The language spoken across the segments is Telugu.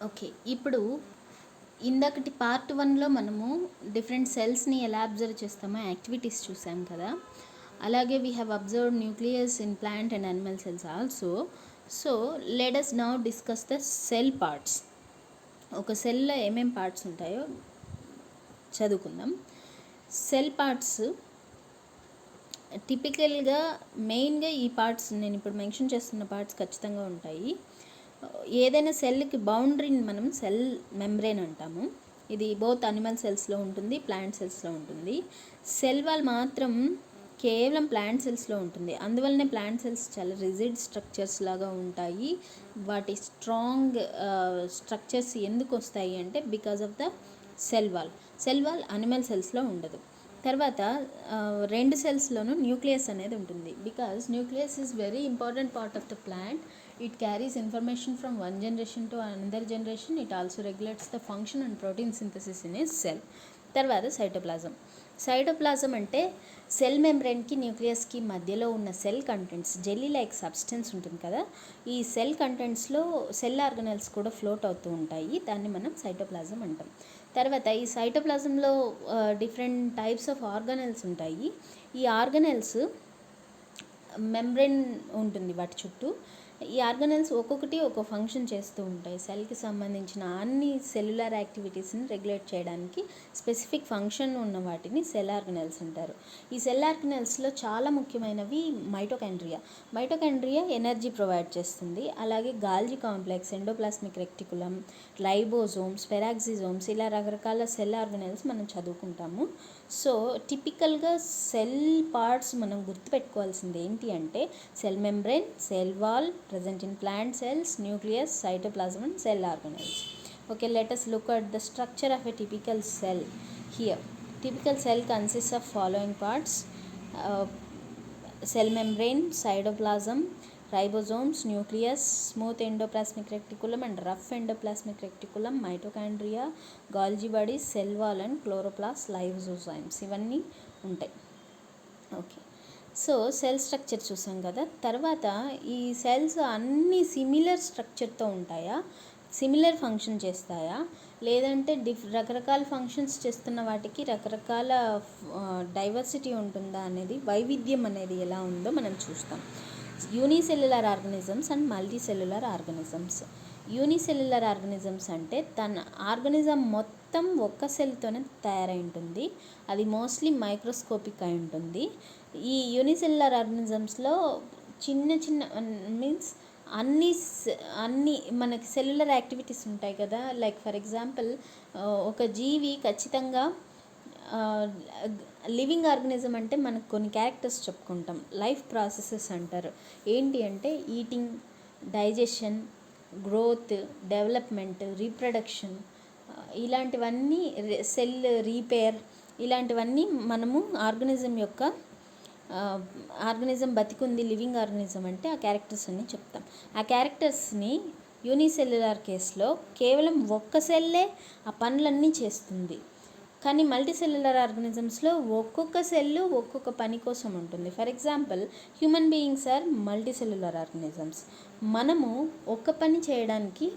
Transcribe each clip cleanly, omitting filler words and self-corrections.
ఓకే. ఇప్పుడు ఇందాకటి పార్ట్ 1లో మనము డిఫరెంట్ సెల్స్‌ని ఎలా అబ్జర్వ్ చేస్తామో యాక్టివిటీస్ చూసాం కదా! అలాగే we have observed nucleus in plant and animal cells also. So, let us now discuss the cell parts. ఒక సెల్‌లో ఏమేం పార్ట్స్ ఉంటాయో చదువుకుందాం. సెల్ పార్ట్స్ టిపికల్‌గా మెయిన్‌గా ఈ పార్ట్స్ నేను ఇప్పుడు మెన్షన్ చేస్తున్న పార్ట్స్ ఖచ్చితంగా ఉంటాయి. ఏదైనా సెల్కి బౌండరీని మనం సెల్ మెంబ్రేన్ అంటాము. ఇది బోత్ అనిమల్ సెల్స్లో ఉంటుంది, ప్లాంట్ సెల్స్లో ఉంటుంది. సెల్ వాల్ మాత్రం కేవలం ప్లాంట్ సెల్స్లో ఉంటుంది. అందువల్లనే ప్లాంట్ సెల్స్ చాలా రిజిడ్ స్ట్రక్చర్స్ లాగా ఉంటాయి. వాటి స్ట్రాంగ్ స్ట్రక్చర్స్ ఎందుకు వస్తాయి అంటే because of the cell wall. Cell wall animal సెల్స్లో ఉండదు. తర్వాత రెండు సెల్స్లోనూ న్యూక్లియస్ అనేది ఉంటుంది. Because nucleus is very important part of the plant. It carries information from one generation to another generation. It also regulates the function and protein synthesis in a cell. తర్వాత సైటోప్లాజం అంటే సెల్ మెంబ్రెయిన్కి న్యూక్లియస్కి మధ్యలో ఉన్న cell contents, jelly like substance ఉంటుంది కదా, ఈ సెల్ కంటెంట్స్లో సెల్ ఆర్గనెల్స్ కూడా ఫ్లోట్ అవుతూ ఉంటాయి. దాన్ని మనం సైటోప్లాజం అంటాం. తర్వాత ఈ సైటోప్లాజంలో డిఫరెంట్ టైప్స్ ఆఫ్ ఆర్గనెల్స్ ఉంటాయి. ఈ ఆర్గనెల్స్ మెంబ్రెయిన్ ఉంటుంది వాటి చుట్టూ. ఈ ఆర్గనెల్స్ ఒక్కొక్కటి ఒక్కో ఫంక్షన్ చేస్తూ ఉంటాయి. సెల్కి సంబంధించిన అన్ని సెల్యులర్ యాక్టివిటీస్ని రెగ్యులేట్ చేయడానికి స్పెసిఫిక్ ఫంక్షన్ ఉన్న వాటిని సెల్ ఆర్గనెల్స్ అంటారు. ఈ సెల్ ఆర్గనెల్స్లో చాలా ముఖ్యమైనవి మైటోకాండ్రియా ఎనర్జీ ప్రొవైడ్ చేస్తుంది. అలాగే గాల్జీ కాంప్లెక్స్, ఎండోప్లాస్మిక్ రెక్టికులం, రైబోజోమ్స్, పెరాక్సిజోమ్స్, ఇలా రకరకాల సెల్ ఆర్గనెల్స్ మనం చదువుకుంటాము. సో టిపికల్గా సెల్ పార్ట్స్ మనం గుర్తుపెట్టుకోవాల్సింది ఏంటి అంటే cell membrane, cell wall, present in plant cells, nucleus, cytoplasm and cell organelles. Okay, let us look at the structure of a typical cell here. Typical cell consists of following parts: cell membrane, cytoplasm, ribosomes, nucleus, smooth endoplasmic reticulum and rough endoplasmic reticulum, mitochondria, Golgi bodies, cell wall and chloroplast, lysozymes. ఇవన్నీ ఉంటాయి. ఓకే, సో సెల్ స్ట్రక్చర్ చూసాం కదా. తర్వాత ఈ సెల్స్ అన్నీ సిమిలర్ స్ట్రక్చర్తో ఉంటాయా, సిమిలర్ ఫంక్షన్ చేస్తాయా, లేదంటే రకరకాల ఫంక్షన్స్ చేస్తున్న వాటికి రకరకాల డైవర్సిటీ ఉంటుందా అనేది, వైవిధ్యం అనేది ఎలా ఉందో మనం చూస్తాం. Unicellular organisms and multicellular organisms. Unicellular organisms అంటే తన ఆర్గనిజం మొత్తం ఒక్క సెల్తోనే తయారై ఉంటుంది. అది మోస్ట్లీ మైక్రోస్కోపిక్ అయి ఉంటుంది. ఈ యూనిసెల్యులర్ ఆర్గనిజమ్స్లో చిన్న చిన్న మీన్స్ అన్ని మనకి సెల్యులర్ యాక్టివిటీస్ ఉంటాయి కదా. లైక్ ఫర్ ఎగ్జాంపుల్ ఒక జీవి ఖచ్చితంగా లివింగ్ ఆర్గనిజం అంటే మనకు కొన్ని క్యారెక్టర్స్ చెప్పుకుంటాం. లైఫ్ ప్రాసెసెస్ అంటారు. ఏంటి అంటే eating, digestion, growth, development, reproduction, ఇలాంటివన్నీ సెల్ రీపేర్, ఇలాంటివన్నీ మనము ఆర్గనిజం బతికుంది లివింగ్ ఆర్గనిజం అంటే ఆ క్యారెక్టర్స్ అన్నీ చెప్తాం. ఆ క్యారెక్టర్స్ని యూనిసెల్యులర్ కేసులో కేవలం ఒక్క సెల్లే ఆ పనులన్నీ చేస్తుంది. కానీ మల్టీసెల్యులర్ ఆర్గనిజమ్స్లో ఒక్కొక్క సెల్లు ఒక్కొక్క పని కోసం ఉంటుంది. For example human beings are multicellular organisms. మనము ఒక్కొక్క పని చేయడానికి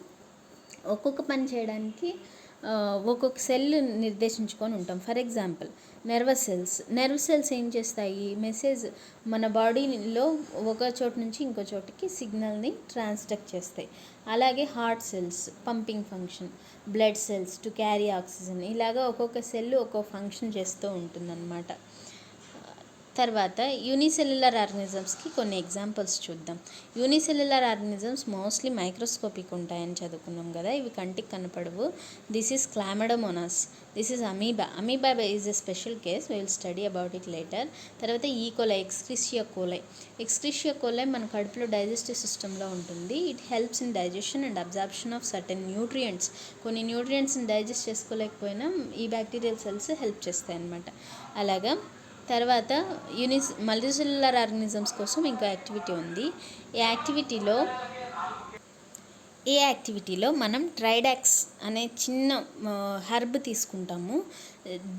ఒక్కొక్క సెల్ నిర్దేశించుకొని ఉంటాం. ఫర్ ఎగ్జాంపుల్ నర్వ్ సెల్స్ ఏం చేస్తాయి, మెసేజ్ మన బాడీలో ఒక చోటు నుంచి ఇంకో చోటుకి సిగ్నల్ని ట్రాన్స్డక్ట్ చేస్తాయి. అలాగే heart cells pumping function, blood cells to carry oxygen, ఇలాగా ఒక్కొక్క సెల్ ఒక్కొక్క ఫంక్షన్ చేస్తూ ఉంటుందన్నమాట. తర్వాత యూనిసెల్యులర్ ఆర్గనిజమ్స్కి కొన్ని ఎగ్జాంపుల్స్ చూద్దాం. యూనిసెల్యులర్ ఆర్గనిజమ్స్ మోస్ట్లీ మైక్రోస్కోపిక్ ఉంటాయని చదువుకున్నాం కదా. ఇవి కంటికి కనపడవు. This is Chlamydomonas, this is amoeba is a special case, will study about it later. తర్వాత ఈకోలై, ఎక్స్క్రిషియా కోలై మన కడుపులో డైజెస్టివ్ సిస్టంలో ఉంటుంది. It helps in digestion and absorption of certain nutrients. కొన్ని న్యూట్రియంట్స్ని డైజెస్ట్ చేసుకోలేకపోయినా ఈ బ్యాక్టీరియల్ సెల్స్ హెల్ప్ చేస్తాయి అన్నమాట. అలాగా తర్వాత మల్టీసెల్యులర్ ఆర్గనిజమ్స్ కోసం ఇంకో యాక్టివిటీ ఉంది. ఈ యాక్టివిటీలో ఏ యాక్టివిటీలో మనం ట్రైడాక్స్ అనే చిన్న హెర్బ్ తీసుకుంటాము.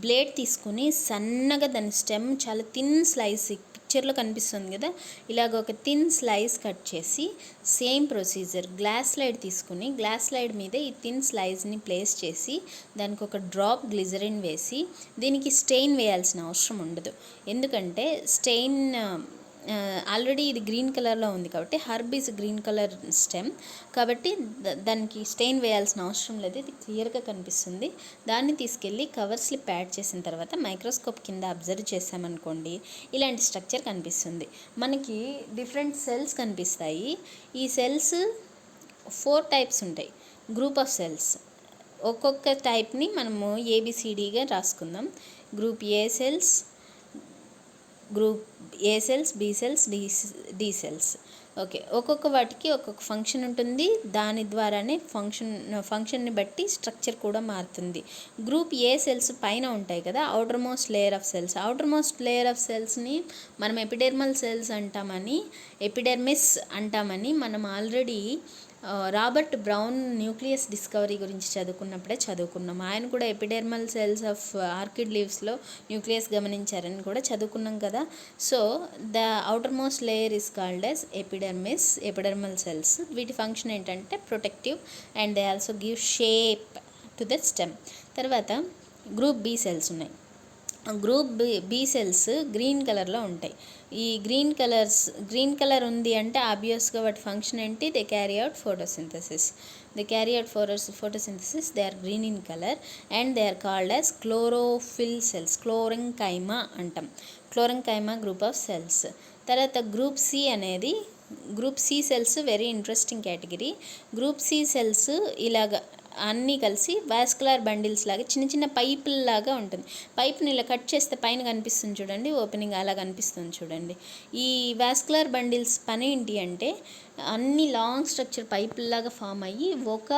బ్లేడ్ తీసుకుని సన్నగా దాని స్టెమ్ చాలా థిన్ స్లైస్ పిక్చర్లో కనిపిస్తుంది కదా, ఇలాగ ఒక థిన్ స్లైస్ కట్ చేసి సేమ్ ప్రొసీజర్ గ్లాస్ స్లైడ్ తీసుకుని గ్లాస్ స్లైడ్ మీద ఈ థిన్ స్లైస్ని ప్లేస్ చేసి దానికి ఒక డ్రాప్ గ్లిజరిన్ వేసి, దీనికి స్టెయిన్ వేయాల్సిన అవసరం ఉండదు. ఎందుకంటే స్టెయిన్ ఆల్రెడీ ఇది గ్రీన్ కలర్లో ఉంది కాబట్టి herb is green colour stem కాబట్టి దానికి స్టెయిన్ వేయాల్సిన అవసరం లేదు. ఇది క్లియర్గా కనిపిస్తుంది. దాన్ని తీసుకెళ్ళి కవర్ స్లిప్ యాడ్ చేసిన తర్వాత మైక్రోస్కోప్ కింద అబ్జర్వ్ చేసామనుకోండి, ఇలాంటి స్ట్రక్చర్ కనిపిస్తుంది. మనకి డిఫరెంట్ సెల్స్ కనిపిస్తాయి. ఈ సెల్స్ 4 టైప్స్ ఉంటాయి, గ్రూప్ ఆఫ్ సెల్స్. ఒక్కొక్క టైప్ని మనము ఏబిసిడిగా రాసుకుందాం. Group A cells, group A cells, B cells, D cells. Okay, ఒక్కొక్క వాటికి ఒక్కొక్క ఫంక్షన్ ఉంటుంది. దాని ద్వారానే ఫంక్షన్ని బట్టి స్ట్రక్చర్ కూడా మారుతుంది. గ్రూప్ ఏ సెల్స్ పైన ఉంటాయి కదా, outer most layer of cells. Outer most layer of సెల్స్ని మనం ఎపిడెర్మల్ సెల్స్ అంటామని, ఎపిడెర్మిస్ అంటామని మనం already Robert Brown nucleus discovery గురించి చదువుకున్నాం. ఆయన కూడా ఎపిడెర్మల్ సెల్స్ ఆఫ్ ఆర్కిడ్ లీవ్స్లో న్యూక్లియస్ గమనించారని కూడా చదువుకున్నాం కదా. So the outer most layer is called as epidermal cells. వీటి ఫంక్షన్ ఏంటంటే protective and they also give shape to the stem. తర్వాత గ్రూప్ బి సెల్స్ ఉన్నాయి. గ్రూప్ బి సెల్స్ గ్రీన్ కలర్లో ఉంటాయి. ఈ గ్రీన్ కలర్ ఉంది అంటే ఆబ్వియస్గా వాటి ఫంక్షన్ ఏంటి, they carry out photosynthesis. They are green in colour and they are called as chlorophyll cells. Chlorenchyma అంటాం. Chlorenchyma group of cells. తర్వాత group C cells very interesting category. Group C cells ఇలాగ అన్నీ కలిసి వాస్కులర్ బండిల్స్ లాగా చిన్న చిన్న పైపుల్లాగా ఉంటుంది. పైప్ని ఇలా కట్ చేస్తే పైన కనిపిస్తుంది చూడండి, ఓపెనింగ్ అలా కనిపిస్తుంది చూడండి. ఈ వాస్కులర్ బండిల్స్ పని ఏంటి అంటే అన్ని లాంగ్ స్ట్రక్చర్ పైపుల్లాగా ఫామ్ అయ్యి ఒక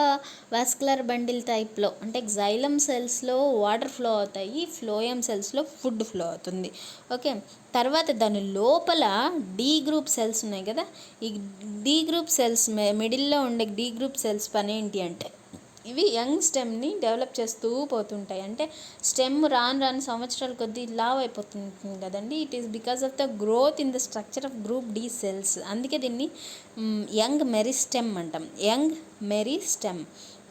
వాస్కులర్ బండిల్ టైప్లో అంటే జైలం సెల్స్లో వాటర్ ఫ్లో అవుతాయి, ఫ్లోయం సెల్స్లో ఫుడ్ ఫ్లో అవుతుంది. ఓకే, తర్వాత దాని లోపల డి గ్రూప్ సెల్స్ ఉన్నాయి కదా, ఈ డి గ్రూప్ సెల్స్ మిడిల్లో ఉండే డి గ్రూప్ సెల్స్ పని ఏంటి అంటే ఇవి యంగ్ స్టెమ్ని డెవలప్ చేస్తూ పోతుంటాయి. అంటే స్టెమ్ రాను సంవత్సరాల కొద్దీ లావ్ అయిపోతుంది కదండి. It is because of the growth in the structure of group D cells. అందుకే దీన్ని యంగ్ మెరిస్టెమ్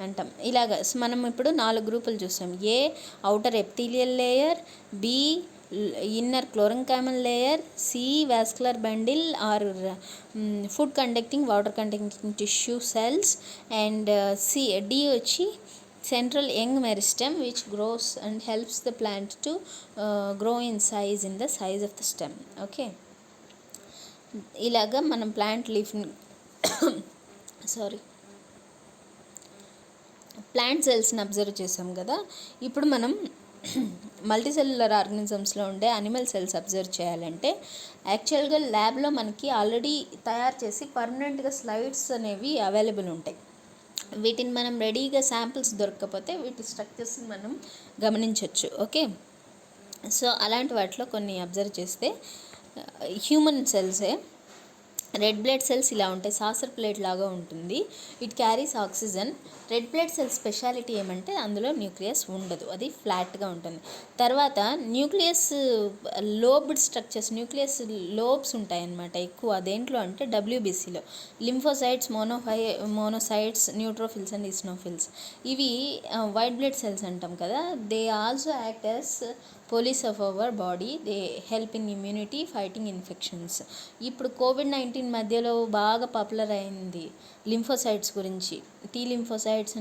అంటాం. ఇలాగ మనం ఇప్పుడు 4 గ్రూపులు చూసాం. A outer epithelial layer, B inner chlorenchymal layer, C vascular bundle or food conducting water conducting tissue cells and D వచ్చి central young meristem which grows and helps the plant to grow in the size of the stem. Okay, ఇలాగా మనం ప్లాంట్ లీఫ్ని ప్లాంట్ సెల్స్ని అబ్జర్వ్ చేసాం కదా. ఇప్పుడు మనం మల్టీసెల్యులర్ ఆర్గానిజమ్స్లో ఉండే అనిమల్ సెల్స్ అబ్జర్వ్ చేయాలంటే యాక్చువల్గా ల్యాబ్లో మనకి ఆల్రెడీ తయారు చేసి పర్మనెంట్గా స్లైడ్స్ అనేవి అవైలబుల్ ఉంటాయి. వీటిని మనం రెడీగా శాంపిల్స్ దొరకకపోతే వీటి స్ట్రక్చర్స్ని మనం గమనించవచ్చు. ఓకే, సో అలాంటి వాటిలో కొన్ని అబ్జర్వ్ చేస్తే హ్యూమన్ సెల్సే రెడ్ బ్లడ్ సెల్స్ ఇలా ఉంటాయి, సాసర్ ప్లేట్ లాగా ఉంటుంది. It carries oxygen. Red blood cell speciality ఏమంటే అందులో న్యూక్లియస్ ఉండదు, అది ఫ్లాట్గా ఉంటుంది. తర్వాత nucleus lobed structures, nucleus lobes ఉంటాయన్నమాట ఎక్కువ. అదేంట్లో అంటే డబ్ల్యూబీసీలో lymphocytes, monocytes, neutrophils and eosinophils. ఇవి వైట్ బ్లడ్ సెల్స్ అంటాం కదా. They also act as police of our body. They help in immunity, fighting infections. ఇప్పుడు కోవిడ్-19 మధ్యలో బాగా పాపులర్ అయింది లింఫోసైట్స్ గురించి. T lymphocytes,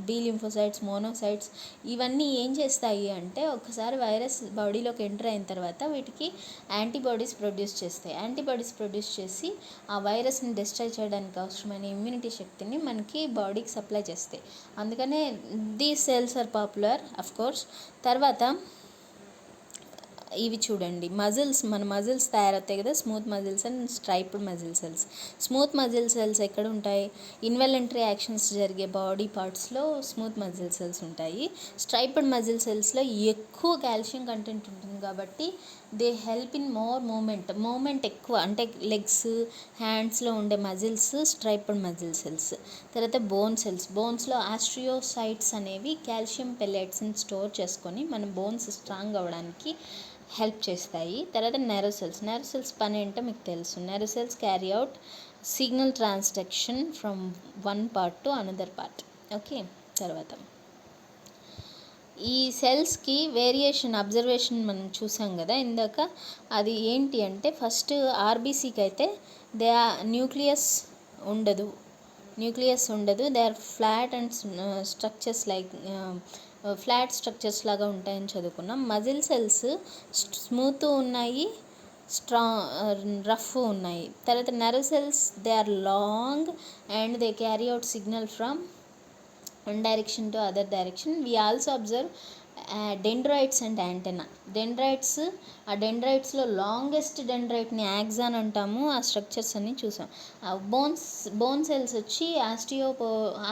B lymphocytes, monocytes. ఇవన్నీ ఏం చేస్తాయి అంటే ఒకసారి వైరస్ బాడీలోకి ఎంటర్ అయిన తర్వాత వీటికి యాంటీబాడీస్ ప్రొడ్యూస్ చేస్తాయి. యాంటీబాడీస్ ప్రొడ్యూస్ చేసి ఆ వైరస్ని డిస్ట్రాయ్ చేయడానికి అవసరమైన ఇమ్యూనిటీ శక్తిని మనకి బాడీకి సప్లై చేస్తాయి. అందుకనే these cells are popular of course. తర్వాత ఇవి చూడండి, మన మజిల్స్ తయారవుతాయి కదా, smooth muscles and striped muscle cells. Smooth muscle cells ఎక్కడ ఉంటాయి, ఇన్వాలంటరీ యాక్షన్స్ జరిగే బాడీ పార్ట్స్లో స్మూత్ మజిల్ సెల్స్ ఉంటాయి. స్ట్రైప్డ్ మజిల్ సెల్స్లో ఎక్కువ కాల్షియం కంటెంట్ ఉంటుంది కాబట్టి they help in more movement ఎక్కువ, అంటే లెగ్స్ హ్యాండ్స్లో ఉండే మజిల్స్ స్ట్రైప్డ్ మజిల్ సెల్స్. తర్వాత బోన్స్లో ఆస్ట్రియోసైట్స్ అనేవి కాల్షియం పెల్లెట్స్ని స్టోర్ చేసుకొని మన బోన్స్ స్ట్రాంగ్ అవ్వడానికి హెల్ప్ చేస్తాయి. తర్వాత నెర్వ్ సెల్స్ పని ఏంటో మీకు తెలుసు. Nerve cells carry out signal transduction from one part to another part. Okay, తర్వాత ఈ సెల్స్కి అబ్జర్వేషన్ మనం చూసాం కదా ఇందాక. అది ఏంటి అంటే, ఫస్ట్ ఆర్బీసీకి అయితే న్యూక్లియస్ ఉండదు. They are flat and structures like flat structures లాగా ఉంటాయని చదువుకున్నాం. మజిల్ సెల్స్ స్మూత్ ఉన్నాయి, రఫ్ ఉన్నాయి. తర్వాత nerve cells they are long and they carry out signal from one direction to other direction. We also observe dendrites and antenna. డెండ్రైట్స్లో లాంగెస్ట్ డెండ్రైట్ని యాక్సాన్ అంటాము. ఆ స్ట్రక్చర్స్ అన్ని చూసాం. బోన్ సెల్స్ వచ్చి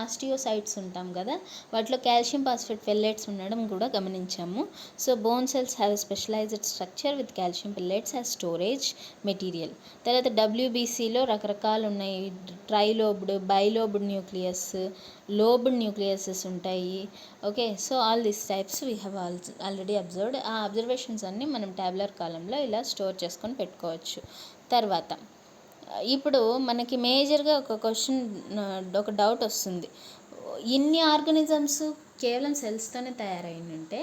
ఆస్టియోసైట్స్ ఉంటాం కదా, వాటిలో కాల్షియం ఫాస్ఫేట్ పెల్లెట్స్ ఉండడం కూడా గమనించాము. So bone cells have specialised structure with calcium pellets as storage material. తర్వాత డబ్ల్యూబీసీలో రకరకాలు ఉన్నాయి. Trilobed, bilobed nucleus, lobed nucleuses ఉంటాయి. Okay, so all these types we have already observed. ఆ అబ్జర్వేషన్స్ అన్నీ మనం ట్యాబులర్ కాలంలో ఇలా స్టోర్ చేసుకొని పెట్టుకోవచ్చు. తర్వాత ఇప్పుడు మనకి మేజర్గా ఒక డౌట్ వస్తుంది. ఇన్ని ఆర్గానిజమ్స్ కేవలం సెల్స్తోనే తయారైందంటే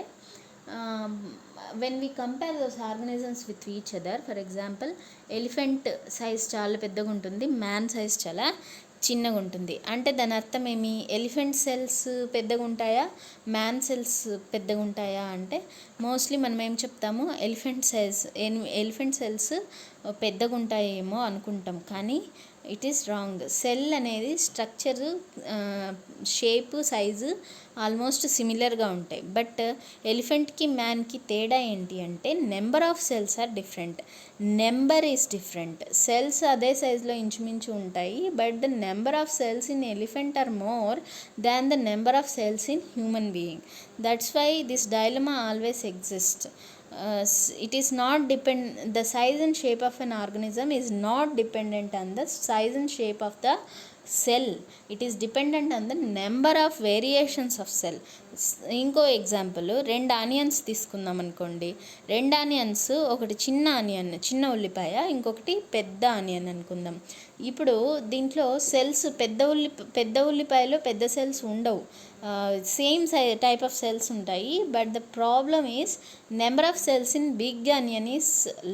when we compare those organisms with each other, for example elephant size చాలా పెద్దగా ఉంటుంది, మ్యాన్ సైజ్ చాలా చిన్నగా ఉంటుంది. అంటే దాని అర్థం ఏమి? ఎలిఫెంట్ సెల్స్ పెద్దగా ఉంటాయా, మ్యాన్ సెల్స్ పెద్దగా ఉంటాయా అంటే మోస్ట్లీ మనం ఏం చెప్తాము, ఎలిఫెంట్ సెల్స్ పెద్దగా ఉంటాయేమో అనుకుంటాం, కానీ ఇట్ ఈస్ రాంగ్. సెల్ అనేది స్ట్రక్చర్, షేపు, సైజు ఆల్మోస్ట్ సిమిలర్గా ఉంటాయి. బట్ ఎలిఫెంట్కి మ్యాన్కి తేడా ఏంటి అంటే number of cells are different. Number is different. Cells అదే సైజులో ఇంచుమించు ఉంటాయి, but the number of cells in elephant are more than the number of cells in human being. That's why this dilemma always exist. It is not the size and shape of an organism is not dependent on the size and shape of the cell. It is dependent on the number of variations of cell. ఇంకో ఎగ్జాంపుల్, 2 ఆనియన్స్ తీసుకుందాం అనుకోండి. 2 ఆనియన్స్, ఒకటి చిన్న ఉల్లిపాయ, ఇంకొకటి పెద్ద ఆనియన్ అనుకుందాం. ఇప్పుడు దీంట్లో సెల్స్ పెద్ద ఉల్లిపాయలో పెద్ద సెల్స్ ఉండవు, సేమ్ టైప్ ఆఫ్ సెల్స్ ఉంటాయి. But the problem is number of cells in big onion is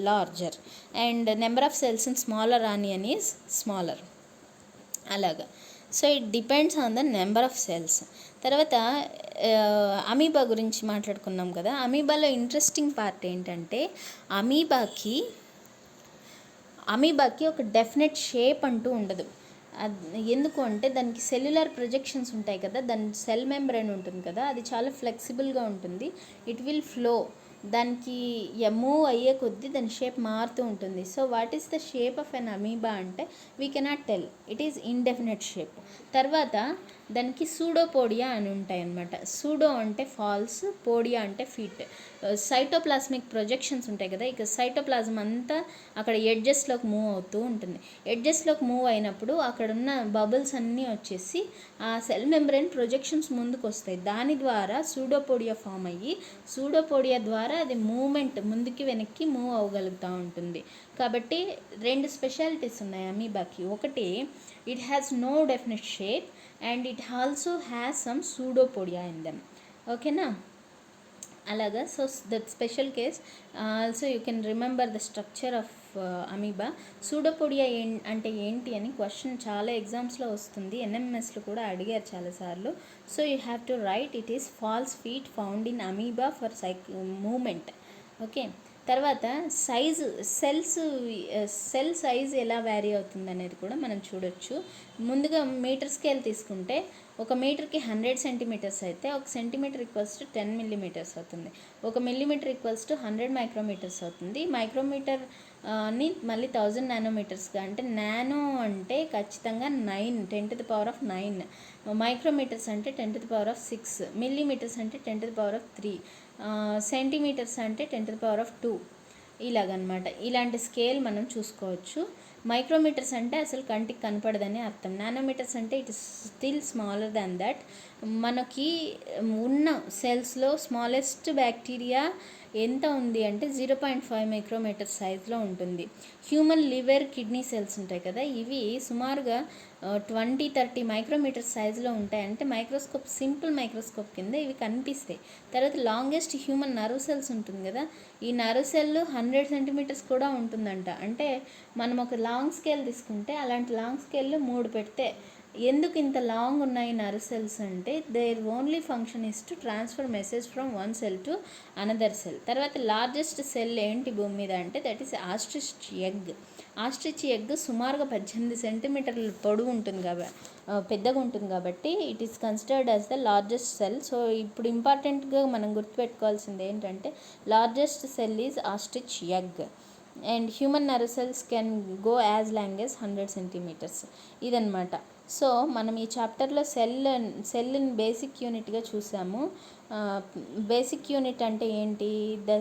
larger and number of cells in smaller onion is smaller. అలాగా. So it depends on the number of cells. తర్వాత అమీబా గురించి మాట్లాడుకున్నాం కదా. అమీబాలో ఇంట్రెస్టింగ్ పార్ట్ ఏంటంటే అమీబాకి ఒక డెఫినెట్ షేప్ అంటూ ఉండదు. ఎందుకు అంటే దానికి సెల్యులర్ ప్రొజెక్షన్స్ ఉంటాయి కదా, దాని సెల్ మెంబ్రేన్ ఉంటుంది కదా, అది చాలా ఫ్లెక్సిబుల్గా ఉంటుంది. It will flow. దానికి మూవ్ అయ్యే కొద్దీ దాని షేప్ మారుతూ ఉంటుంది. So what is the shape of an amoeba అంటే we cannot tell, it is indefinite shape. తర్వాత దానికి సూడోపోడియా అని ఉంటాయి అన్నమాట. సూడో అంటే ఫాల్స్, పోడియా అంటే ఫిట్. సైటోప్లాస్మిక్ ప్రొజెక్షన్స్ ఉంటాయి కదా, ఇక సైటోప్లాజం అంతా అక్కడ ఎడ్జెస్లోకి మూవ్ అవుతూ ఉంటుంది. ఎడ్జెస్లోకి మూవ్ అయినప్పుడు అక్కడ ఉన్న బబుల్స్ అన్నీ వచ్చేసి ఆ సెల్ మెంబ్రేన్ ప్రొజెక్షన్స్ ముందుకు వస్తాయి. దాని ద్వారా సూడోపోడియా ఫామ్ అయ్యి, సూడోపోడియా ద్వారా అది మూమెంట్ ముందుకి వెనక్కి మూవ్ అవ్వగలుగుతూ ఉంటుంది. కాబట్టి 2 స్పెషాలిటీస్ ఉన్నాయి అమీబాకి. ఒకటి, it has no definite shape and it also has some pseudopodia in them. ఓకేనా? అలాగా. So that special case. Also you can remember the structure of amoeba. Pseudopodia అంటే ఏంటి అని క్వశ్చన్ చాలా ఎగ్జామ్స్లో వస్తుంది, ఎన్ఎంఎస్లో కూడా అడిగారు చాలాసార్లు. So you have to write it is false feet found in amoeba for movement. Okay. తర్వాత సెల్ సైజ్ ఎలా వ్యారీ అవుతుంది అనేది కూడా మనం చూడొచ్చు. ముందుగా మీటర్ స్కేల్ తీసుకుంటే 1 మీటర్కి 100 సెంటీమీటర్స్ అయితే 1 సెంటీమీటర్ ఈక్వల్స్ టు 10 మిల్లీమీటర్స్ అవుతుంది. 1 మిల్లీమీటర్ ఈక్వల్స్ టు 100 మైక్రోమీటర్స్ అవుతుంది. మైక్రోమీటర్ ని మళ్ళీ 1000 నానోమీటర్స్గా, అంటే నానో అంటే ఖచ్చితంగా 10⁻⁹, మైక్రోమీటర్స్ అంటే 10⁻⁶, మిల్లీమీటర్స్ అంటే 10⁻�3, సెంటీమీటర్స్ అంటే 10⁻2. ఇలాగనమాట. ఇలాంటి స్కేల్ మనం చూసుకోవచ్చు. మైక్రోమీటర్స్ అంటే అసలు కంటికి కనపడదని అర్థం. నానోమీటర్స్ అంటే it is still smaller than that. మనకి ఉన్న సెల్స్లో స్మాలెస్ట్ బ్యాక్టీరియా ఎంత ఉంది అంటే 0.5 మైక్రోమీటర్ సైజ్లో ఉంటుంది. హ్యూమన్ లివర్, కిడ్నీ సెల్స్ ఉంటాయి కదా, ఇవి సుమారుగా 20-30 మైక్రోమీటర్ సైజులో ఉంటాయి. అంటే మైక్రోస్కోప్, సింపుల్ మైక్రోస్కోప్ కింద ఇవి కనిపిస్తాయి. తర్వాత లాంగెస్ట్ హ్యూమన్ నర్వ్ సెల్స్ ఉంటుంది కదా, ఈ నర్వ్ సెల్ 100 సెంటీమీటర్స్ కూడా ఉంటుందంట. అంటే మనం ఒక లాంగ్ స్కేల్ తీసుకుంటే అలాంటి లాంగ్ స్కేల్లో 3 పెడితే ఎందుకు ఇంత లాంగ్ ఉన్నాయి నర్వ్ సెల్స్ అంటే their only function is to transfer message from one cell to another cell. తర్వాత లార్జెస్ట్ సెల్ ఏంటి భూమి మీద అంటే that is ostrich egg. Ostrich egg సుమారుగా 18 సెంటీమీటర్ల పొడవు ఉంటుంది కాబట్టి పెద్దగా ఉంటుంది కాబట్టి it is considered as the largest cell. So ఇప్పుడు ఇంపార్టెంట్గా మనం గుర్తుపెట్టుకోవాల్సింది ఏంటంటే largest cell is ostrich egg and human nerve cells can go as long as 100 centimetres. ఇదనమాట. సో మనం ఈ చాప్టర్లో సెల్ని బేసిక్ యూనిట్గా చూసాము. బేసిక్ యూనిట్ అంటే ఏంటి? The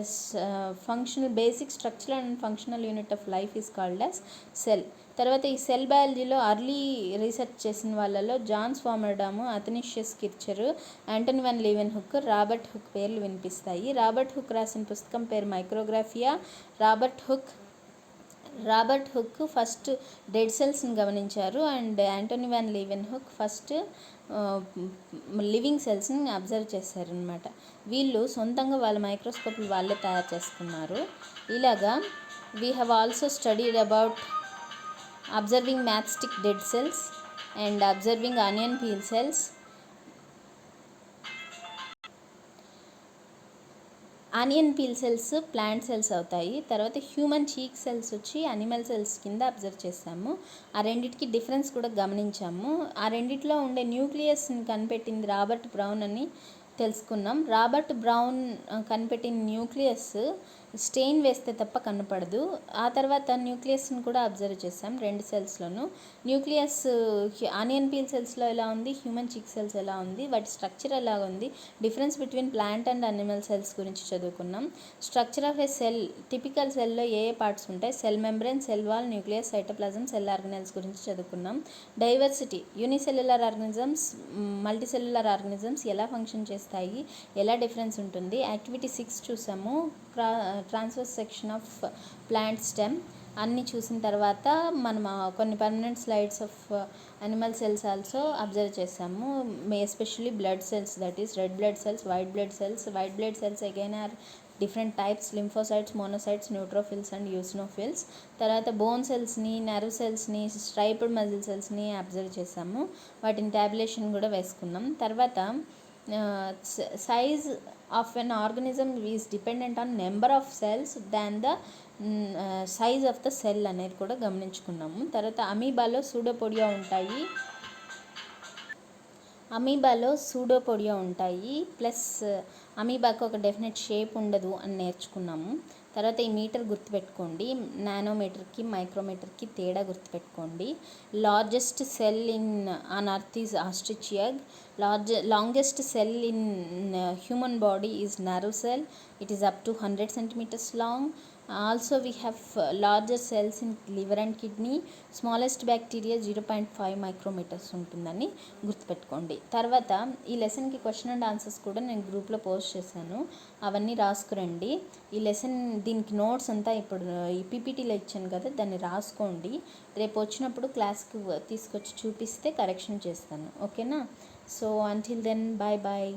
functional basic structural and functional unit of life is called as cell. తర్వాత ఈ సెల్ బయాలజీలో అర్లీ రీసెర్చ్ చేసిన వాళ్ళలో Jan Swammerdam, Athanasius Kircher, Antony van Leeuwenhoek, Robert Hooke పేర్లు వినిపిస్తాయి. రాబర్ట్ హుక్ రాసిన పుస్తకం పేరు Micrographia. Robert Hooke first dead సెల్స్ని గమనించారు అండ్ Antony van Leeuwenhoek first living సెల్స్ని అబ్జర్వ్ చేశారనమాట. వీళ్ళు సొంతంగా వాళ్ళ మైక్రోస్కోప్లు వాళ్ళే తయారు చేసుకున్నారు. ఇలాగా we have also studied about observing matchstick dead cells and observing onion peel cells. Onion peel cells plant cells అవుతాయి. తర్వాత హ్యూమన్ చీక్ సెల్స్ వచ్చి అనిమల్ సెల్స్ కింద అబ్జర్వ్ చేసాము. ఆ రెండిటికి డిఫరెన్స్ కూడా గమనించాము. ఆ రెండిట్లో ఉండే న్యూక్లియస్ని కనిపెట్టింది రాబర్ట్ బ్రౌన్ అని తెలుసుకున్నాం. రాబర్ట్ బ్రౌన్ కనిపెట్టిన న్యూక్లియస్ స్టెయిన్ వేస్తే తప్ప కనపడదు. ఆ తర్వాత న్యూక్లియస్ని కూడా అబ్జర్వ్ చేసాం రెండు సెల్స్లోనూ. న్యూక్లియస్ ఆనియన్ పీల్ సెల్స్లో ఎలా ఉంది, హ్యూమన్ చీక్ సెల్స్ ఎలా ఉంది, వాటి స్ట్రక్చర్ ఎలా ఉంది, difference between plant and animal cells గురించి చదువుకున్నాం. Structure of a cell, typical సెల్లో ఏ పార్ట్స్ ఉంటాయి, cell membrane, cell wall, nucleus, cytoplasm, cell organelles గురించి చదువుకున్నాం. Diversity, unicellular organisms, multicellular organisms ఎలా ఫంక్షన్ చేస్తాయి, ఎలా డిఫరెన్స్ ఉంటుంది. యాక్టివిటీ 6 చూసాము. Transverse section of plant stem అన్నీ చూసిన తర్వాత మనం కొన్ని permanent slides of animal cells also observe చేసాము. Especially blood cells, that is red blood cells, white blood cells. White blood cells again are different types, lymphocytes, monocytes, neutrophils and eosinophils. తర్వాత బోన్ సెల్స్ని, నర్వ్ సెల్స్ని, స్ట్రైప్డ్ మజిల్ సెల్స్ని అబ్జర్వ్ చేసాము. వాటిని ట్యాబ్యులేషన్ కూడా వేసుకున్నాం. తర్వాత size of an organism is dependent on number of cells than the size of the cell అనేది కూడా గమనించుకున్నాము. తర్వాత అమీబాలో సూడోపోడియా ఉంటాయి ప్లస్ అమీబాకు ఒక డెఫినెట్ షేప్ ఉండదు అని నేర్చుకున్నాము. తర్వాత ఈ మీటర్ గుర్తుపెట్టుకోండి, నానోమీటర్కి మైక్రోమీటర్కి తేడా గుర్తుపెట్టుకోండి. Largest cell in on earth is ostrich egg. Longest cell in human body is nerve cell. It is up to 100 centimeters long. Also we have larger cells in liver and kidney. Smallest bacteria 0.5 micrometers ఉంటుందని గుర్తుపెట్టుకోండి. తర్వాత ఈ లెసన్కి క్వశ్చన్ అండ్ ఆన్సర్స్ కూడా నేను గ్రూప్లో పోస్ట్ చేశాను, అవన్నీ రాసుకురండి. ఈ లెసన్ దీనికి నోట్స్ అంతా ఇప్పుడు ఈ పీపీటీలో ఇచ్చాను కదా, దాన్ని రాసుకోండి. రేపు వచ్చినప్పుడు క్లాస్కి తీసుకొచ్చి చూపిస్తే కరెక్షన్ చేస్తాను. ఓకేనా? So until then, bye bye.